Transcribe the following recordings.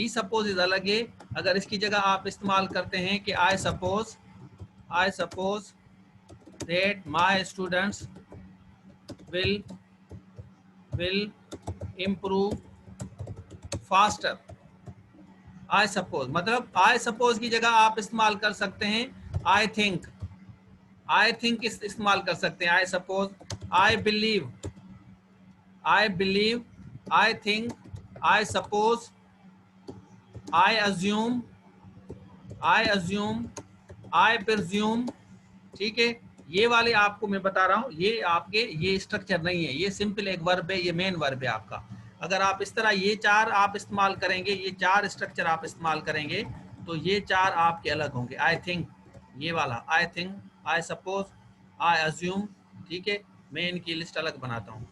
ही suppose अलग है। अगर इसकी जगह आप इस्तेमाल करते हैं कि आई suppose that my students will improve faster. I suppose मतलब आई सपोज की जगह आप इस्तेमाल कर सकते हैं आई थिंक इस्तेमाल कर सकते हैं। I suppose, I believe, I think, I suppose, I assume, I presume. ठीक है, ये वाले आपको मैं बता रहा हूँ, ये आपके ये स्ट्रक्चर नहीं है, ये सिंपल एक वर्ब है, ये मेन वर्ब है आपका। अगर आप इस तरह ये चार आप इस्तेमाल करेंगे, ये चार स्ट्रक्चर आप इस्तेमाल करेंगे तो ये चार आपके अलग होंगे। आई थिंक, ये वाला I think, I suppose, I assume. ठीक है, मैं इनकी लिस्ट अलग बनाता हूँ।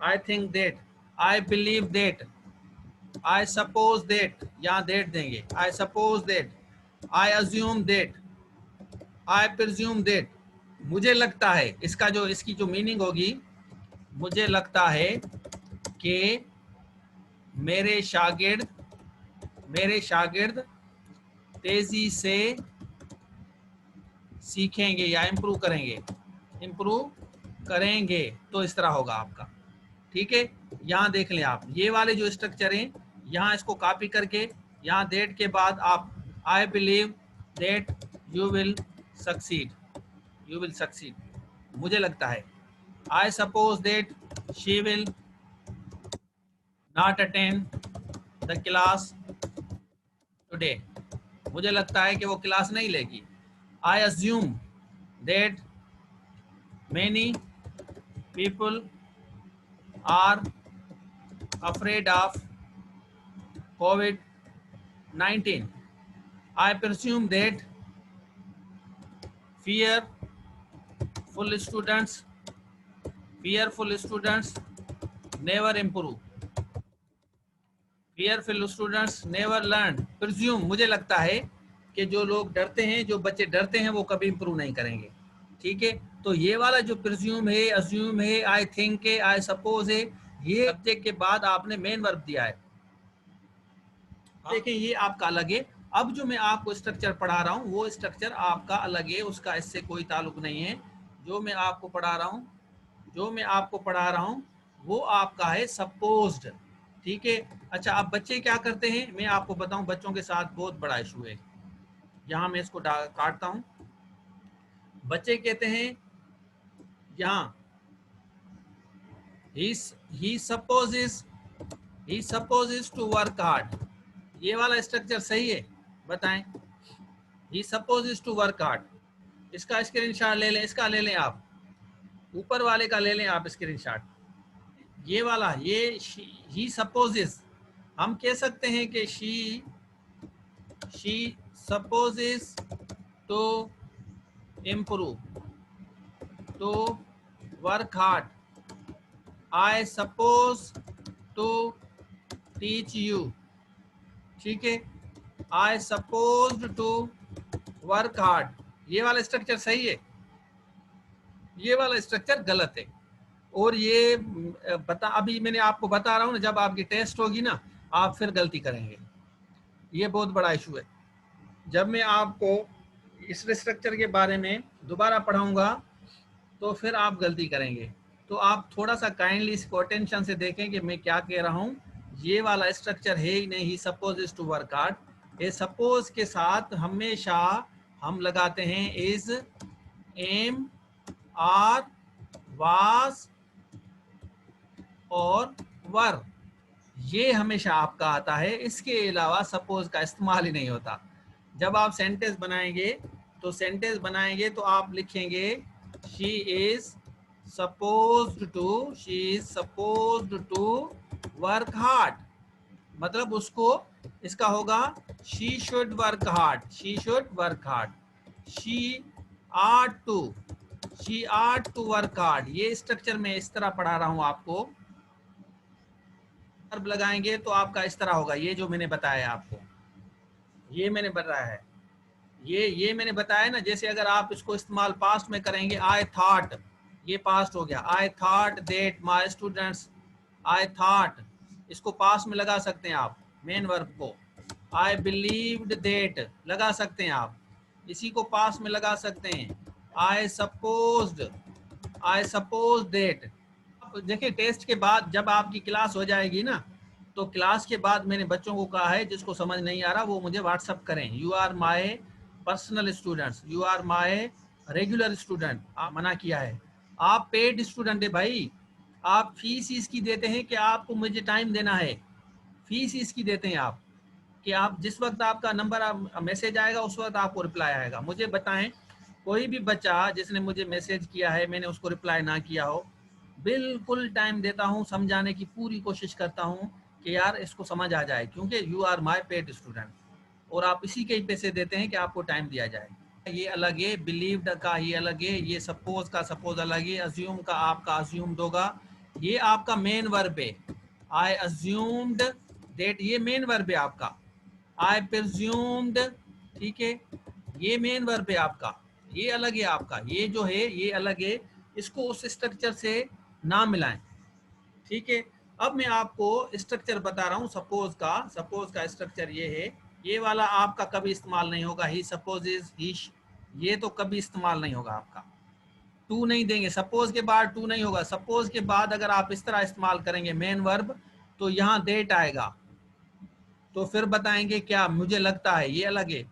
I think that, I believe that, I suppose that, यहाँ दैट देंगे, आई suppose that, I assume that, I presume that. मुझे लगता है इसका जो इसकी जो मीनिंग होगी, मुझे लगता है कि मेरे शागिर्द तेजी से सीखेंगे या इम्प्रूव करेंगे, तो इस तरह होगा आपका। ठीक है, यहाँ देख लें आप, ये वाले जो स्ट्रक्चर हैं, यहाँ इसको कॉपी करके यहाँ दैट के बाद आप I believe that you will succeed, मुझे लगता है। I suppose that she will not attend the class today, मुझे लगता है कि वो क्लास नहीं लेगी। I assume that many people are afraid of COVID-19। I presume that fearful students never improve, fearful students never learn। Presume, मुझे लगता है कि जो लोग डरते हैं, जो बच्चे डरते हैं, वो कभी इम्प्रूव नहीं करेंगे। ठीक है, तो ये वाला जो प्रिज्यूम है, अज्यूम है, आई थिंक है, आई सपोज है, ये सब्जेक्ट के बाद आपने मेन वर्ब दिया है। देखें, ये आपका अलग है। अब जो मैं आपको स्ट्रक्चर पढ़ा रहा हूँ वो स्ट्रक्चर आपका अलग है, उसका इससे कोई ताल्लुक नहीं है। जो मैं आपको पढ़ा रहा हूँ वो आपका है सपोज्ड। ठीक है, अच्छा, अब बच्चे क्या करते हैं मैं आपको बताऊं, बच्चों के साथ बहुत बड़ा इशू है। यहाँ मैं इसको काटता हूँ। बच्चे कहते हैं यहाँ he supposes to work hard। ये वाला स्ट्रक्चर सही है? बताएं। he supposes to work hard, इसका स्क्रीनशॉट ले लें, इसका ले लें आप, ऊपर वाले का ले लें आप स्क्रीनशॉट। ये वाला, ये he supposes, हम कह सकते हैं कि she supposes to improve, to work hard। I suppose to teach you। ठीक है, I supposed to work hard, ये वाला स्ट्रक्चर सही है, ये वाला स्ट्रक्चर गलत है। और ये अभी मैंने आपको बता रहा हूँ ना, जब आपकी टेस्ट होगी ना आप फिर गलती करेंगे, ये बहुत बड़ा इशू है। जब मैं आपको इस स्ट्रक्चर के बारे में दोबारा पढ़ाऊंगा तो फिर आप गलती करेंगे। तो आप थोड़ा सा काइंडली इसको अटेंशन से देखें कि मैं क्या कह रहा हूँ। ये वाला स्ट्रक्चर है ही नहीं, ही सपोज टू वर्क हार्ड। ये सपोज के साथ हमेशा हम लगाते हैं इज, एम, आर, वाज और वर, ये हमेशा आपका आता है। इसके अलावा सपोज का इस्तेमाल ही नहीं होता। जब आप सेंटेंस बनाएंगे तो आप लिखेंगे she is supposed to work hard, मतलब उसको, इसका होगा she should work hard, she ought to work hard. ये स्ट्रक्चर में इस तरह पढ़ा रहा हूं आपको। वर्ब लगाएंगे तो आपका इस तरह होगा, ये जो मैंने बताया आपको, ये मैंने बताया है, ये मैंने बताया ना। जैसे अगर आप इसको इस्तेमाल पास्ट में करेंगे, आई थॉट, ये पास्ट हो गया, I thought that my students, I thought, इसको पास्ट में लगा सकते हैं आप मेन वर्ब को। आई बिलीव्ड दैट लगा सकते हैं आप, इसी को पास में लगा सकते हैं। आई सपोज्ड दैट। देखिए टेस्ट के बाद जब आपकी क्लास हो जाएगी ना, तो क्लास के बाद मैंने बच्चों को कहा है जिसको समझ नहीं आ रहा वो मुझे व्हाट्सअप करें। You are my personal students, you are my regular student, मना किया है। आप पेड स्टूडेंट है भाई, आप फीस इसकी देते हैं कि आपको मुझे टाइम देना है, फीस इसकी देते हैं आप कि आप जिस वक्त आपका नंबर मैसेज आएगा उस वक्त आपको रिप्लाई आएगा। मुझे बताएं कोई भी बच्चा जिसने मुझे मैसेज किया है मैंने उसको रिप्लाई ना किया हो, बिल्कुल टाइम देता हूं, समझाने की पूरी कोशिश करता हूं कि यार इसको समझ आ जाए, क्योंकि you are my paid student और आप इसी के ही पैसे देते हैं कि आपको टाइम दिया जाए। ये अलग है, बिलीव्ड का ये अलग है, ये सपोज का सपोज अलग है, अज्यूम का आपका अज्यूम्ड होगा। ये आपका मेन वर्ब है, आई अज्यूम्ड दैट, ये मेन वर्ब है आपका। आई प्रिज्यूम्ड, ठीक है, ये मेन वर्ब है आपका, ये अलग है आपका, ये जो है ये अलग है, इसको उस स्ट्रक्चर से ना मिलाएं, ठीक है। अब मैं आपको स्ट्रक्चर बता रहा हूँ सपोज का स्ट्रक्चर ये है, ये वाला आपका कभी इस्तेमाल नहीं होगा, ही सपोजेज ही, ये तो कभी इस्तेमाल नहीं होगा आपका, टू नहीं देंगे, सपोज के बाद टू नहीं होगा। सपोज के बाद अगर आप इस तरह इस्तेमाल करेंगे मेन वर्ब, तो यहाँ डेट आएगा, तो फिर बताएंगे क्या मुझे लगता है, ये अलग है।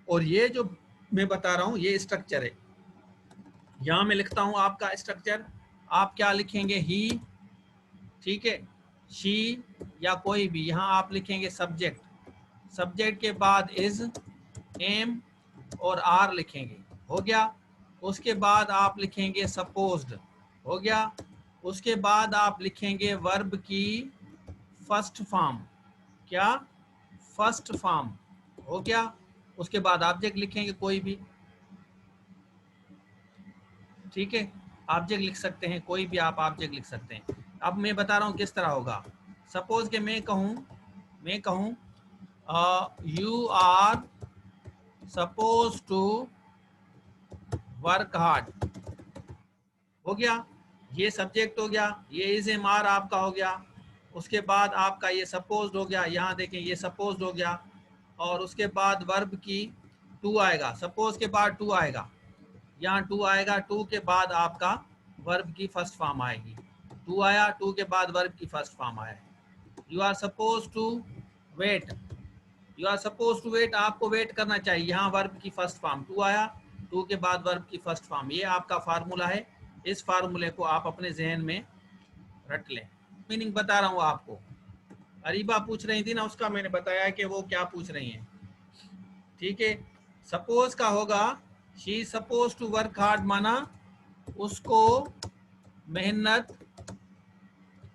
और ये जो मैं बता रहा हूँ ये स्ट्रक्चर है, यहाँ मैं लिखता हूँ आपका स्ट्रक्चर, आप क्या लिखेंगे, ही, ठीक है, शी या कोई भी, यहाँ आप लिखेंगे सब्जेक्ट, सब्जेक्ट के बाद इज, एम और आर लिखेंगे, हो गया। उसके बाद आप लिखेंगे सपोज्ड, हो गया। उसके बाद आप लिखेंगे वर्ब की फर्स्ट फॉर्म, क्या, फर्स्ट फॉर्म, हो गया। उसके बाद ऑब्जेक्ट लिखेंगे कोई भी, ठीक है, ऑब्जेक्ट लिख सकते हैं, कोई भी आप ऑब्जेक्ट लिख सकते हैं। अब मैं बता रहा हूँ किस तरह होगा। सपोज के मैं कहूँ you are suppose to work hard, हो गया, ये सब्जेक्ट हो गया, ये इज एम आर आपका हो गया। उसके बाद आपका ये सपोज्ड हो गया, यहाँ देखें ये सपोज्ड हो गया। और उसके बाद वर्ब की टू आएगा, सपोज के बाद टू आएगा, यहाँ टू आएगा, टू के बाद आपका वर्ब की फर्स्ट फॉर्म आएगी, टू आया, टू के बाद वर्ब की फर्स्ट फॉर्म आया। You are suppose to wait, you are suppose to wait, आपको वेट करना चाहिए, यहाँ वर्ब की फर्स्ट फॉर्म, टू आया, टू के बाद वर्ब की फर्स्ट फॉर्म। ये आपका फार्मूला है, इस फार्मूले को आप अपने जहन में रट लें। मीनिंग बता रहा हूँ आपको, अरीबा पूछ रही थी ना, उसका मैंने बताया कि वो क्या पूछ रही हैं, ठीक है। सपोज का होगा she suppose to work hard, माना उसको मेहनत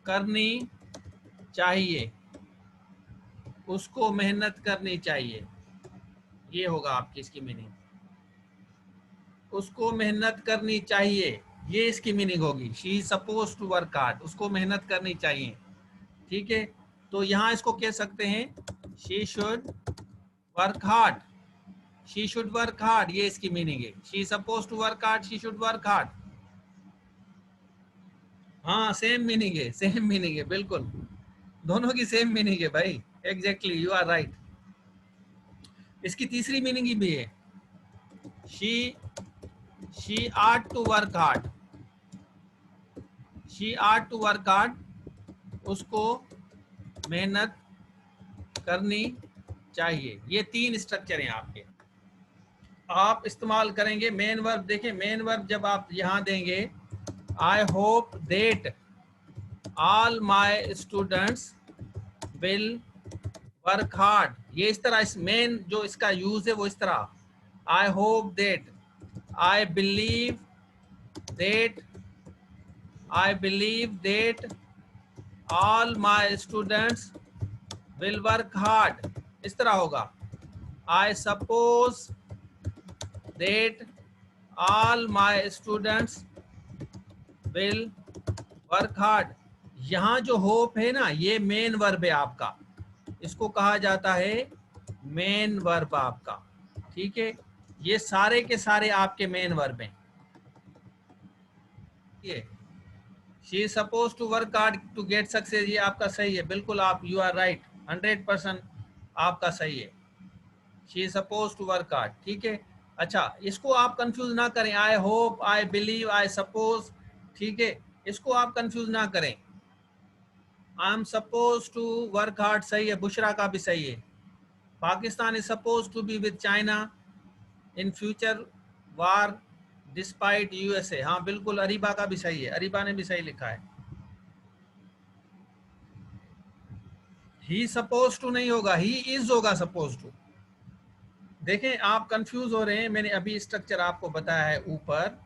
करनी चाहिए, उसको मेहनत करनी चाहिए, ये होगा आपकी इसकी मीनिंग, उसको मेहनत करनी चाहिए, ये इसकी मीनिंग होगी। She suppose to work hard, उसको मेहनत करनी चाहिए, ठीक है। तो यहाँ इसको कह सकते हैं she should work hard, she should work hard, ये इसकी मीनिंग है। She suppose to work hard, she should work hard. हाँ सेम मीनिंग है, सेम मीनिंग है, बिल्कुल दोनों की सेम मीनिंग है भाई, एग्जैक्टली यू आर राइट। इसकी तीसरी मीनिंग भी है, she ought to work hard, she ought to work hard, उसको मेहनत करनी चाहिए। ये तीन स्ट्रक्चर हैं आपके, आप इस्तेमाल करेंगे मेन वर्ब। देखें मेन वर्ब जब आप यहाँ देंगे, I hope that all my students will work hard, ये इस तरह, इस मेन जो इसका यूज है वो इस तरह, I hope that, I believe that, I believe that all my students will work hard, इस तरह होगा। आई suppose that all my students will work hard. यहाँ जो होप है ना, ये मेन वर्ब है आपका, इसको कहा जाता है मेन वर्ब आपका, ठीक है। ये सारे के सारे आपके मेन वर्ब हैं। ये she is suppose to work hard to get success, ये आपका सही है, बिल्कुल आप, यू आर राइट, 100% आपका सही है। She is suppose to work hard, ठीक है। अच्छा, इसको आप कंफ्यूज ना करें, I hope, I believe, I suppose, ठीक है, इसको आप कंफ्यूज ना करें। I am suppose to work hard सही है, बुशरा का भी सही है। Pakistan is suppose to be with China in future war despite USA, हाँ बिल्कुल, अरीबा का भी सही है, अरीबा ने भी सही लिखा है। ही सपोज टू नहीं होगा, ही इज होगा सपोज टू। देखें आप कंफ्यूज हो रहे हैं, मैंने अभी स्ट्रक्चर आपको बताया है, ऊपर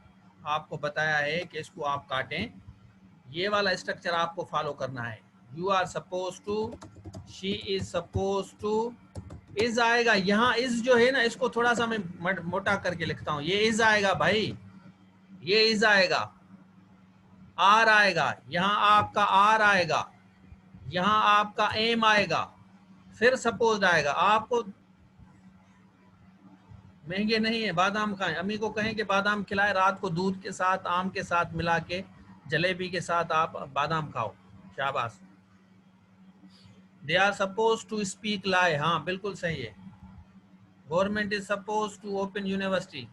आपको बताया है कि इसको आप काटें, ये वाला स्ट्रक्चर आपको फॉलो करना है। You are suppose to, she is suppose to, is आएगा यहाँ, इज जो है ना इसको थोड़ा सा मैं मोटा करके लिखता हूँ, ये इज आएगा भाई, ये इज आएगा, आर आएगा, यहाँ आपका आर आएगा, यहाँ आपका एम आएगा, फिर सपोज आएगा। आपको महंगे नहीं है, बादाम खाएं, अम्मी को कहें कि बादाम खिलाएं, रात को दूध के साथ आम के साथ मिला के जलेबी के साथ आप बादाम खाओ, शाबाश। They are suppose to speak lie, हाँ बिल्कुल सही है। Government is suppose to open university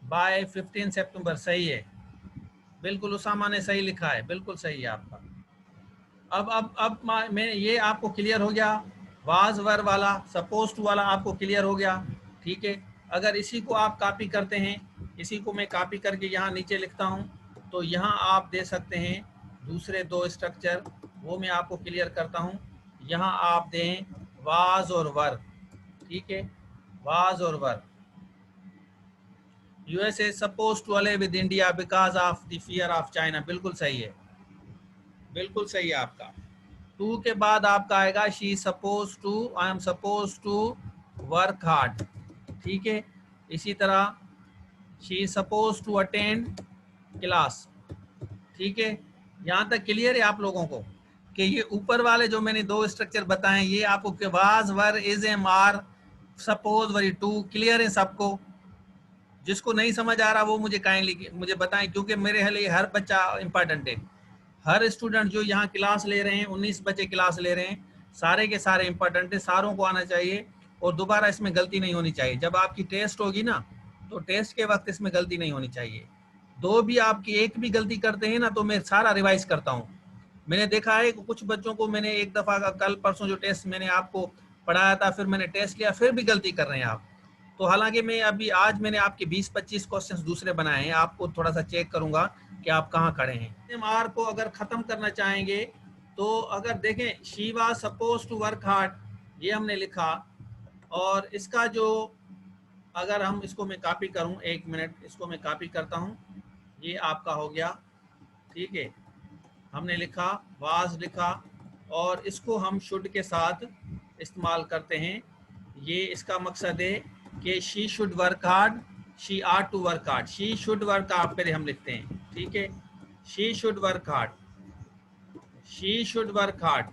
by 15 September, सही है बिल्कुल, उसामा ने सही लिखा है, बिल्कुल सही है आपका। अब मैं ये आपको क्लियर हो गया, वाज वर वाला सपोज टू वाला आपको क्लियर हो गया, ठीक है। अगर इसी को आप कॉपी करते हैं, इसी को मैं कॉपी करके यहाँ नीचे लिखता हूँ, तो यहाँ आप दे सकते हैं दूसरे दो स्ट्रक्चर, वो मैं आपको क्लियर करता हूँ। यहाँ आप दें वाज और वर, ठीक है, वाज और वर। यूएसए सपोज टू अले with India because of the fear of China, बिल्कुल सही है, बिल्कुल सही है आपका। टू के बाद आपका आएगा she suppose to, I am suppose to work hard, ठीक है। इसी तरह she suppose to attend class, ठीक है। यहाँ तक क्लियर है आप लोगों को कि ये ऊपर वाले जो मैंने दो स्ट्रक्चर बताए, ये आपको के was were is am are suppose very to clear है सबको? जिसको नहीं समझ आ रहा वो मुझे काइंडली मुझे बताएं, क्योंकि मेरे लिए हर बच्चा इंपॉर्टेंट है। हर स्टूडेंट जो यहाँ क्लास ले रहे हैं, 19 बच्चे क्लास ले रहे हैं, सारे के सारे इंपॉर्टेंट है, सारों को आना चाहिए और दोबारा इसमें गलती नहीं होनी चाहिए। जब आपकी टेस्ट होगी ना, तो टेस्ट के वक्त इसमें गलती नहीं होनी चाहिए। दो भी आपकी एक भी गलती करते हैं ना, तो मैं सारा रिवाइज करता हूँ। मैंने देखा है कुछ बच्चों को, मैंने एक दफ़ा कल परसों जो टेस्ट मैंने आपको पढ़ाया था, फिर मैंने टेस्ट लिया, फिर भी गलती कर रहे हैं आप। तो हालांकि मैं अभी आज मैंने आपके 20-25 क्वेश्चंस दूसरे बनाए हैं, आपको थोड़ा सा चेक करूंगा कि आप कहाँ खड़े हैं। आर को अगर ख़त्म करना चाहेंगे तो अगर देखें she was suppose to work hard, ये हमने लिखा, और इसका जो अगर हम इसको मैं कॉपी करूं, एक मिनट इसको मैं कॉपी करता हूं, ये आपका हो गया, ठीक है। हमने लिखा वाज लिखा, और इसको हम शुड के साथ इस्तेमाल करते हैं। ये इसका मकसद है कि she should work hard, she are to work hard, she should work hard पहले हम लिखते हैं, ठीक है। She should work hard, she should work hard,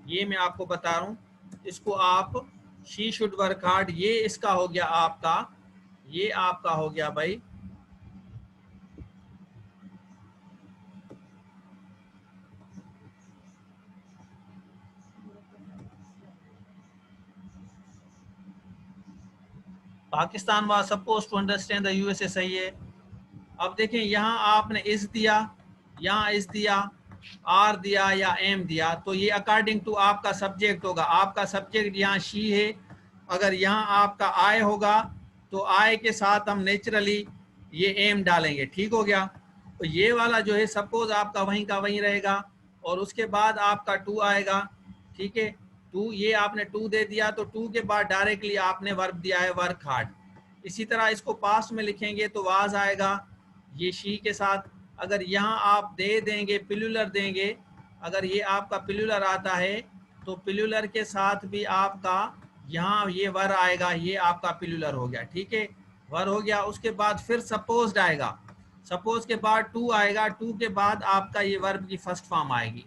ये मैं आपको बता रहा हूँ, इसको आप शी शुड वर्क हार्ड, ये इसका हो गया आपका, ये आपका हो गया भाई Pakistan was suppose to understand the USA, सही है। अब देखें यहाँ आपने इस दिया, यहाँ इस दिया, आर दिया या एम दिया, तो ये अकॉर्डिंग टू आपका सब्जेक्ट होगा। आपका सब्जेक्ट यहाँ शी है, अगर यहाँ आपका आई होगा तो आई के साथ हम नेचुरली ये एम डालेंगे, ठीक हो गया। तो ये वाला जो है सपोज आपका वहीं का वहीं रहेगा, और उसके बाद आपका टू आएगा, ठीक है। टू, ये आपने टू दे दिया, तो टू के बाद डायरेक्टली आपने वर्ब दिया है वर्क हार्ड। इसी तरह इसको पास्ट में लिखेंगे तो वाज आएगा ये शी के साथ। अगर यहाँ आप दे देंगे पिलुलर देंगे, अगर ये आपका पिलुलर आता है तो पिलुलर के साथ भी आपका यहाँ ये वर आएगा, ये आपका पिलुलर हो गया, ठीक है, वर हो गया। उसके बाद फिर सपोज्ड आएगा, सपोज के बाद टू आएगा, टू के बाद आपका ये वर्ब की फर्स्ट फॉर्म आएगी,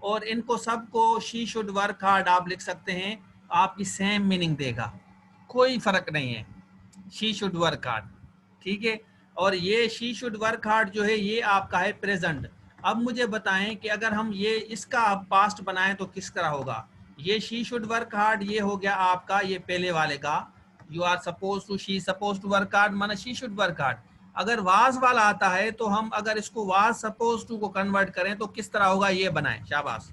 और इनको सबको शी शुड वर्क हार्ड आप लिख सकते हैं, आपकी सेम मीनिंग देगा, कोई फर्क नहीं है, शी शुड वर्क हार्ड, ठीक है। और ये शी शुड वर्क हार्ड जो है ये आपका है प्रेजेंट। अब मुझे बताएं कि अगर हम ये इसका पास्ट बनाएं तो किस तरह होगा। ये शी शुड वर्क हार्ड ये हो गया आपका ये पहले वाले का, you are suppose to, she suppose to work hard माना शी शुड वर्क हार्ड। अगर वाज वाला आता है तो हम अगर इसको वाज सपोज टू को कन्वर्ट करें तो किस तरह होगा ये बनाएं, शाबाश।